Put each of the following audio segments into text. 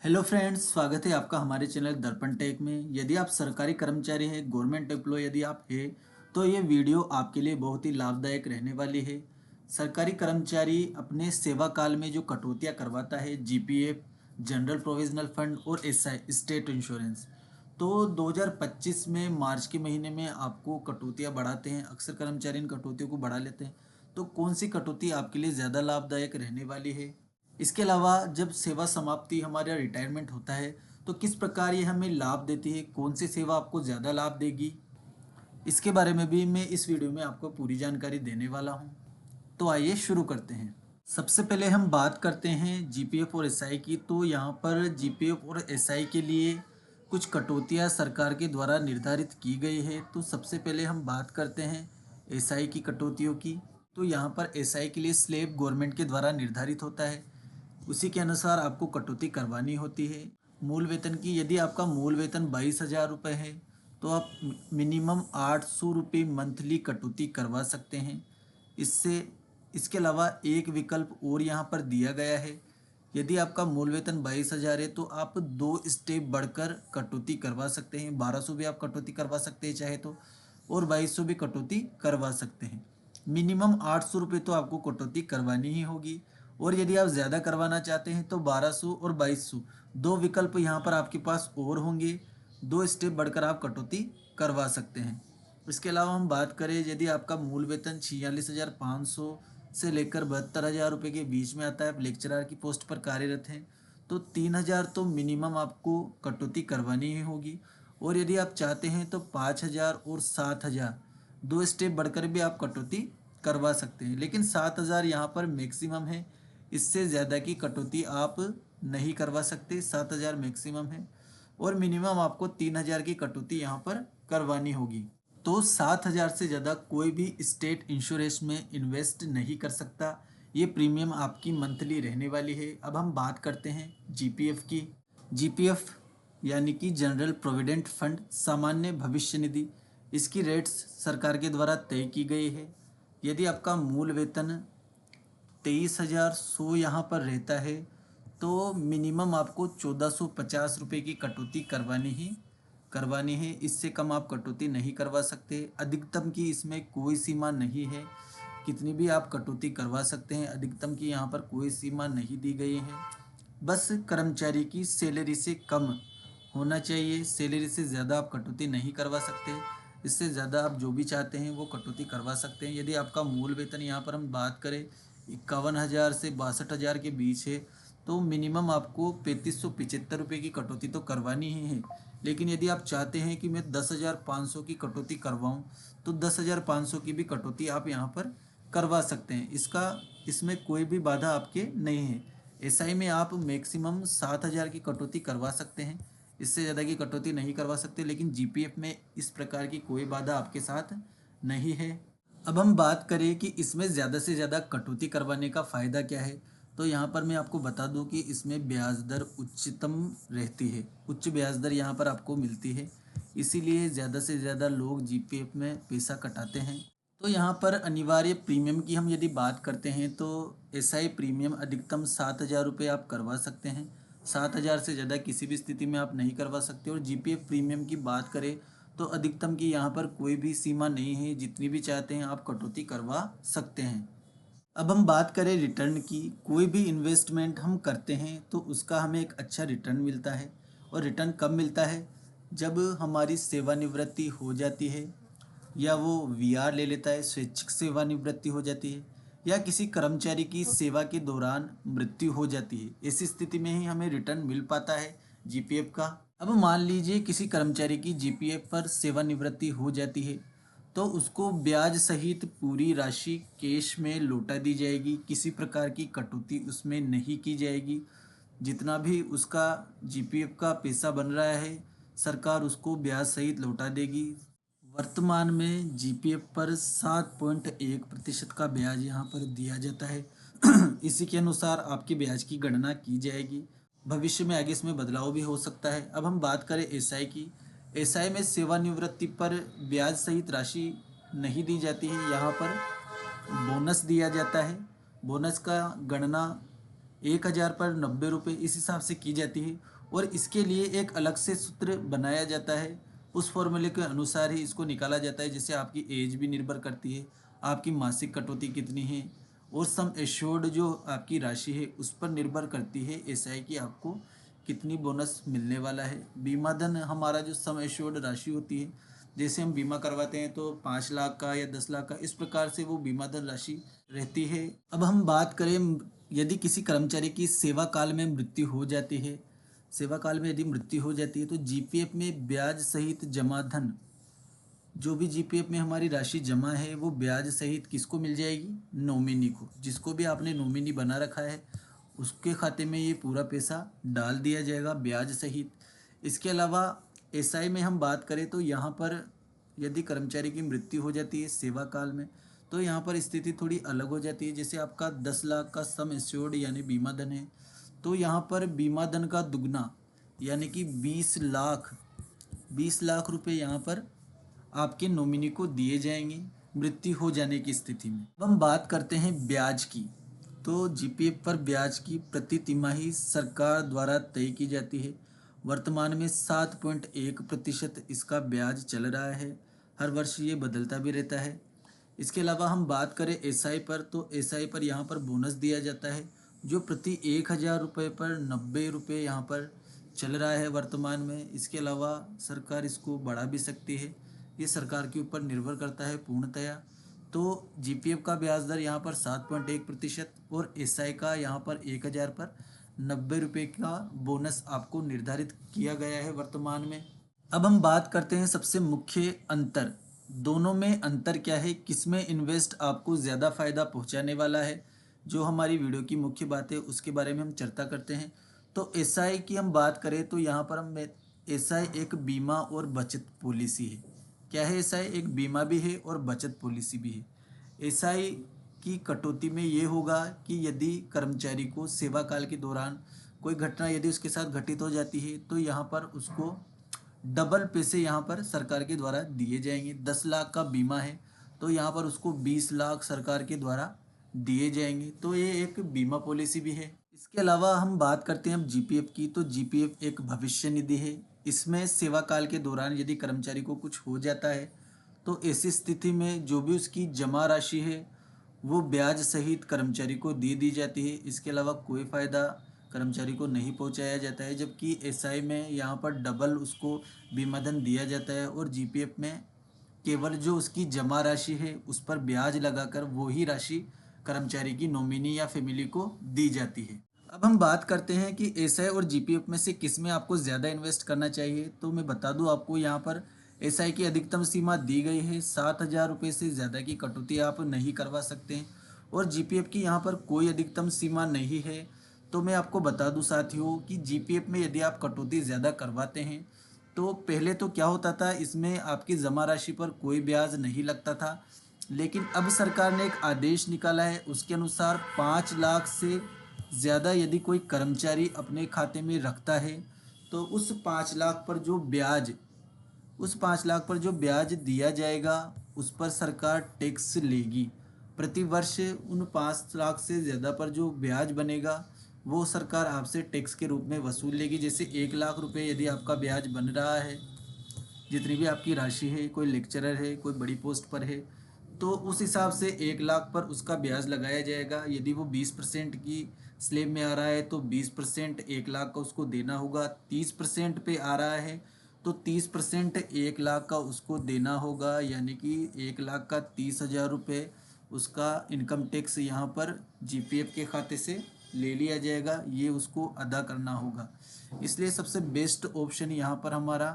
Hello friends, स्वागत है आपका हमारे चैनल दर्पण टेक में। यदि आप सरकारी कर्मचारी हैं, गवर्नमेंट एम्प्लॉय यदि आप हैं, तो ये वीडियो आपके लिए बहुत ही लाभदायक रहने वाली है। सरकारी कर्मचारी अपने सेवा काल में जो कटौतियां करवाता है, जीपीएफ, जनरल प्रोविजनल फंड और एसआई स्टेट इंश्योरेंस, तो 2025 में मार्च के महीने में आपको कटौतियां बढ़ाते हैं। अक्सर कर्मचारी इन कटौतियों को बढ़ा लेते हैं। तो कौन सी कटौती आपके लिए ज़्यादा लाभदायक रहने वाली है? इसके अलावा जब सेवा समाप्ति हमारा रिटायरमेंट होता है, तो किस प्रकार ये हमें लाभ देती है, कौन सी सेवा आपको ज़्यादा लाभ देगी, इसके बारे में भी मैं इस वीडियो में आपको पूरी जानकारी देने वाला हूँ। तो आइए शुरू करते हैं। सबसे पहले हम बात करते हैं जीपीएफ और एसआई की। तो यहाँ पर जीपीएफ और एसआई के लिए कुछ कटौतियाँ सरकार के द्वारा निर्धारित की गई है। तो सबसे पहले हम बात करते हैं एसआई की कटौतियों की। तो यहाँ पर एसआई के लिए स्लैब गवर्नमेंट के द्वारा निर्धारित होता है, उसी के अनुसार आपको कटौती करवानी होती है। मूल वेतन की, यदि आपका मूल वेतन 22,000 रुपये है, तो आप मिनिमम 800 रुपये मंथली कटौती करवा सकते हैं। इससे इसके अलावा एक विकल्प और यहाँ पर दिया गया है। यदि आपका मूल वेतन 22,000 है, तो आप 2 स्टेप बढ़कर कटौती करवा सकते हैं। 1200 भी आप कटौती करवा सकते हैं चाहे तो, और 2200 भी कटौती करवा सकते हैं। मिनिमम 800 रुपये तो आपको कटौती करवानी ही होगी। और यदि आप ज़्यादा करवाना चाहते हैं तो 1200 और 2200 दो विकल्प यहाँ पर आपके पास और होंगे। 2 स्टेप बढ़कर आप कटौती करवा सकते हैं। इसके अलावा हम बात करें, यदि आपका मूल वेतन 46,500 से लेकर 72,000 रुपये के बीच में आता है, आप लेक्चरर की पोस्ट पर कार्यरत हैं, तो 3,000 तो मिनिमम आपको कटौती करवानी ही होगी। और यदि आप चाहते हैं तो 5,000 और 7,000 2 स्टेप बढ़कर भी आप कटौती करवा सकते हैं, लेकिन 7,000 यहाँ पर मैक्सिमम है। इससे ज़्यादा की कटौती आप नहीं करवा सकते। 7,000 मैक्सिमम है और मिनिमम आपको 3,000 की कटौती यहाँ पर करवानी होगी। तो 7,000 से ज़्यादा कोई भी स्टेट इंश्योरेंस में इन्वेस्ट नहीं कर सकता। ये प्रीमियम आपकी मंथली रहने वाली है। अब हम बात करते हैं जीपीएफ की। जीपीएफ यानी कि जनरल प्रोविडेंट फंड, सामान्य भविष्य निधि, इसकी रेट्स सरकार के द्वारा तय की गई है। यदि आपका मूल वेतन 23,100 यहाँ पर रहता है, तो मिनिमम आपको 1,450 रुपये की कटौती करवानी है। इससे कम आप कटौती नहीं करवा सकते। अधिकतम की इसमें कोई सीमा नहीं है, कितनी भी आप कटौती करवा सकते हैं। अधिकतम की यहाँ पर कोई सीमा नहीं दी गई है। बस कर्मचारी की सैलरी से कम होना चाहिए। सैलरी से ज़्यादा आप कटौती नहीं करवा सकते। इससे ज़्यादा आप जो भी चाहते हैं वो कटौती करवा सकते हैं। यदि आपका मूल वेतन यहाँ पर हम बात करें 51,000 से 62,000 के बीच है, तो मिनिमम आपको 3,575 रुपये की कटौती तो करवानी ही है। लेकिन यदि आप चाहते हैं कि मैं 10,500 की कटौती करवाऊँ, तो 10,500 की भी कटौती आप यहाँ पर करवा सकते हैं। इसमें कोई भी बाधा आपके नहीं है। एसआई में आप मैक्सिमम 7,000 की कटौती करवा सकते हैं, इससे ज़्यादा की कटौती नहीं करवा सकते। लेकिन जीपीएफ में इस प्रकार की कोई बाधा आपके साथ नहीं है। अब हम बात करें कि इसमें ज़्यादा से ज़्यादा कटौती करवाने का फ़ायदा क्या है, तो यहाँ पर मैं आपको बता दूँ कि इसमें ब्याज दर उच्चतम रहती है। उच्च ब्याज दर यहाँ पर आपको मिलती है, इसीलिए ज़्यादा से ज़्यादा लोग जीपीएफ में पैसा कटाते हैं। तो यहाँ पर अनिवार्य प्रीमियम की हम यदि बात करते हैं, तो एसआई प्रीमियम अधिकतम 7,000 रुपये आप करवा सकते हैं। 7,000 से ज़्यादा किसी भी स्थिति में आप नहीं करवा सकते। और जीपीएफ प्रीमियम की बात करें तो अधिकतम की यहाँ पर कोई भी सीमा नहीं है, जितनी भी चाहते हैं आप कटौती करवा सकते हैं। अब हम बात करें रिटर्न की। कोई भी इन्वेस्टमेंट हम करते हैं तो उसका हमें एक अच्छा रिटर्न मिलता है। और रिटर्न कब मिलता है? जब हमारी सेवानिवृत्ति हो जाती है, या वो वीआर ले लेता है, स्वैच्छिक सेवानिवृत्ति हो जाती है, या किसी कर्मचारी की सेवा के दौरान मृत्यु हो जाती है। ऐसी स्थिति में ही हमें रिटर्न मिल पाता है जीपीएफ का। अब मान लीजिए किसी कर्मचारी की जीपीएफ पर सेवानिवृत्ति हो जाती है, तो उसको ब्याज सहित पूरी राशि कैश में लौटा दी जाएगी। किसी प्रकार की कटौती उसमें नहीं की जाएगी। जितना भी उसका जीपीएफ का पैसा बन रहा है, सरकार उसको ब्याज सहित लौटा देगी। वर्तमान में जीपीएफ पर 7.1% का ब्याज यहाँ पर दिया जाता है। इसी के अनुसार आपके ब्याज की गणना की जाएगी। भविष्य में आगे इसमें बदलाव भी हो सकता है। अब हम बात करें एसआई की। एसआई में सेवानिवृत्ति पर ब्याज सहित राशि नहीं दी जाती है, यहाँ पर बोनस दिया जाता है। बोनस का गणना 1000 पर 90 रुपये इस हिसाब से की जाती है। और इसके लिए एक अलग से सूत्र बनाया जाता है, उस फॉर्मूले के अनुसार ही इसको निकाला जाता है। जैसे आपकी एज भी निर्भर करती है, आपकी मासिक कटौती कितनी है, और सम एश्योर्ड जो आपकी राशि है उस पर निर्भर करती है एसआई की आपको कितनी बोनस मिलने वाला है। बीमा धन हमारा जो सम एश्योर्ड राशि होती है, जैसे हम बीमा करवाते हैं तो 5 लाख का या 10 लाख का, इस प्रकार से वो बीमा धन राशि रहती है। अब हम बात करें, यदि किसी कर्मचारी की सेवा काल में मृत्यु हो जाती है, सेवा काल में यदि मृत्यु हो जाती है तो जीपीएफ में ब्याज सहित जमा धन, जो भी जीपीएफ में हमारी राशि जमा है वो ब्याज सहित किसको मिल जाएगी? नॉमिनी को। जिसको भी आपने नॉमिनी बना रखा है उसके खाते में ये पूरा पैसा डाल दिया जाएगा ब्याज सहित। इसके अलावा एसआई में हम बात करें तो यहाँ पर यदि कर्मचारी की मृत्यु हो जाती है सेवा काल में, तो यहाँ पर स्थिति थोड़ी अलग हो जाती है। जैसे आपका 10 लाख का सम एश्योर्ड यानी बीमा धन है, तो यहाँ पर बीमा धन का दुगना यानी कि 20 लाख रुपए यहाँ पर आपके नॉमिनी को दिए जाएंगे मृत्यु हो जाने की स्थिति में। अब हम बात करते हैं ब्याज की। तो जीपीएफ पर ब्याज की प्रति तिमाही सरकार द्वारा तय की जाती है। वर्तमान में 7.1% इसका ब्याज चल रहा है, हर वर्ष ये बदलता भी रहता है। इसके अलावा हम बात करें एसआई पर, तो एसआई पर यहाँ पर बोनस दिया जाता है, जो प्रति 1000 रुपये पर 90 रुपये यहाँ पर चल रहा है वर्तमान में। इसके अलावा सरकार इसको बढ़ा भी सकती है, ये सरकार के ऊपर निर्भर करता है पूर्णतया। तो जीपीएफ का ब्याज दर यहाँ पर 7.1% और एसआई का यहाँ पर 1000 पर 90 रुपये का बोनस आपको निर्धारित किया गया है वर्तमान में। अब हम बात करते हैं सबसे मुख्य अंतर, दोनों में अंतर क्या है, किसमें इन्वेस्ट आपको ज़्यादा फ़ायदा पहुंचाने वाला है, जो हमारी वीडियो की मुख्य बात है उसके बारे में हम चर्चा करते हैं। तो एसआई की हम बात करें तो यहाँ पर हम एसआई एक बीमा और बचत पॉलिसी है। क्या है? एसआई एक बीमा भी है और बचत पॉलिसी भी है। एसआई की कटौती में ये होगा कि यदि कर्मचारी को सेवा काल के दौरान कोई घटना यदि उसके साथ घटित हो जाती है तो यहाँ पर उसको डबल पैसे यहाँ पर सरकार के द्वारा दिए जाएंगे। 10 लाख का बीमा है तो यहाँ पर उसको 20 लाख सरकार के द्वारा दिए जाएंगे, तो ये एक बीमा पॉलिसी भी है। इसके अलावा हम बात करते हैं अब जीपीएफ की, तो जीपीएफ एक भविष्य निधि है। इसमें सेवा काल के दौरान यदि कर्मचारी को कुछ हो जाता है तो ऐसी स्थिति में जो भी उसकी जमा राशि है वो ब्याज सहित कर्मचारी को दे दी जाती है। इसके अलावा कोई फ़ायदा कर्मचारी को नहीं पहुंचाया जाता है, जबकि एसआई में यहाँ पर डबल उसको बीमा धन दिया जाता है और जीपीएफ में केवल जो उसकी जमा राशि है उस पर ब्याज लगाकर वो ही राशि कर्मचारी की नॉमिनी या फैमिली को दी जाती है। अब हम बात करते हैं कि एसआई और जीपीएफ में से किस में आपको ज़्यादा इन्वेस्ट करना चाहिए। तो मैं बता दूं आपको, यहाँ पर एसआई की अधिकतम सीमा दी गई है, 7,000 रुपये से ज़्यादा की कटौती आप नहीं करवा सकते हैं। और जीपीएफ की यहाँ पर कोई अधिकतम सीमा नहीं है। तो मैं आपको बता दूं साथियों कि जीपीएफ में यदि आप कटौती ज़्यादा करवाते हैं तो पहले तो क्या होता था, इसमें आपकी जमा राशि पर कोई ब्याज नहीं लगता था, लेकिन अब सरकार ने एक आदेश निकाला है, उसके अनुसार 5 लाख से ज़्यादा यदि कोई कर्मचारी अपने खाते में रखता है तो उस 5 लाख पर जो ब्याज, उस 5 लाख पर जो ब्याज दिया जाएगा उस पर सरकार टैक्स लेगी। प्रति वर्ष उन 5 लाख से ज़्यादा पर जो ब्याज बनेगा वो सरकार आपसे टैक्स के रूप में वसूल लेगी। जैसे 1 लाख रुपए यदि आपका ब्याज बन रहा है, जितनी भी आपकी राशि है, कोई लेक्चरर है, कोई बड़ी पोस्ट पर है, तो उस हिसाब से 1 लाख पर उसका ब्याज लगाया जाएगा। यदि वो 20% की स्लेब में आ रहा है तो 20% 1 लाख का उसको देना होगा। 30% पे आ रहा है तो 30% 1 लाख का उसको देना होगा, यानी कि 1 लाख का 30,000 रुपये उसका इनकम टैक्स यहाँ पर जीपीएफ के खाते से ले लिया जाएगा, ये उसको अदा करना होगा। इसलिए सबसे बेस्ट ऑप्शन यहाँ पर हमारा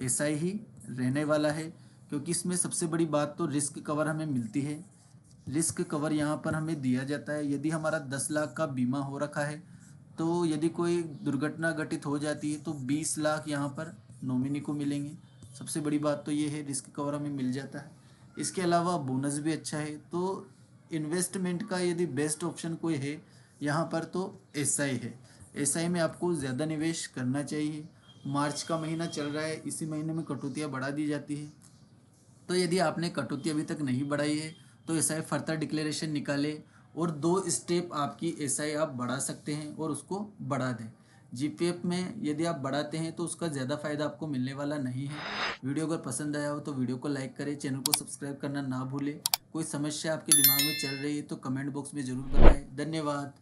एसआई ही रहने वाला है, क्योंकि इसमें सबसे बड़ी बात तो रिस्क कवर हमें मिलती है। रिस्क कवर यहाँ पर हमें दिया जाता है। यदि हमारा 10 लाख का बीमा हो रखा है तो यदि कोई दुर्घटना घटित हो जाती है तो 20 लाख यहाँ पर नॉमिनी को मिलेंगे। सबसे बड़ी बात तो ये है, रिस्क कवर हमें मिल जाता है। इसके अलावा बोनस भी अच्छा है। तो इन्वेस्टमेंट का यदि बेस्ट ऑप्शन कोई है यहाँ पर तो एसआई है। एसआई में आपको ज़्यादा निवेश करना चाहिए। मार्च का महीना चल रहा है, इसी महीने में कटौतियाँ बढ़ा दी जाती है, तो यदि आपने कटौती अभी तक नहीं बढ़ाई है तो एसआई फर्दर डिक्लेरेशन निकाले और 2 स्टेप आपकी एसआई आप बढ़ा सकते हैं और उसको बढ़ा दें। जीपीएफ में यदि आप बढ़ाते हैं तो उसका ज़्यादा फायदा आपको मिलने वाला नहीं है। वीडियो अगर पसंद आया हो तो वीडियो को लाइक करें, चैनल को सब्सक्राइब करना ना भूलें। कोई समस्या आपके दिमाग में चल रही है तो कमेंट बॉक्स में ज़रूर बताएं। धन्यवाद।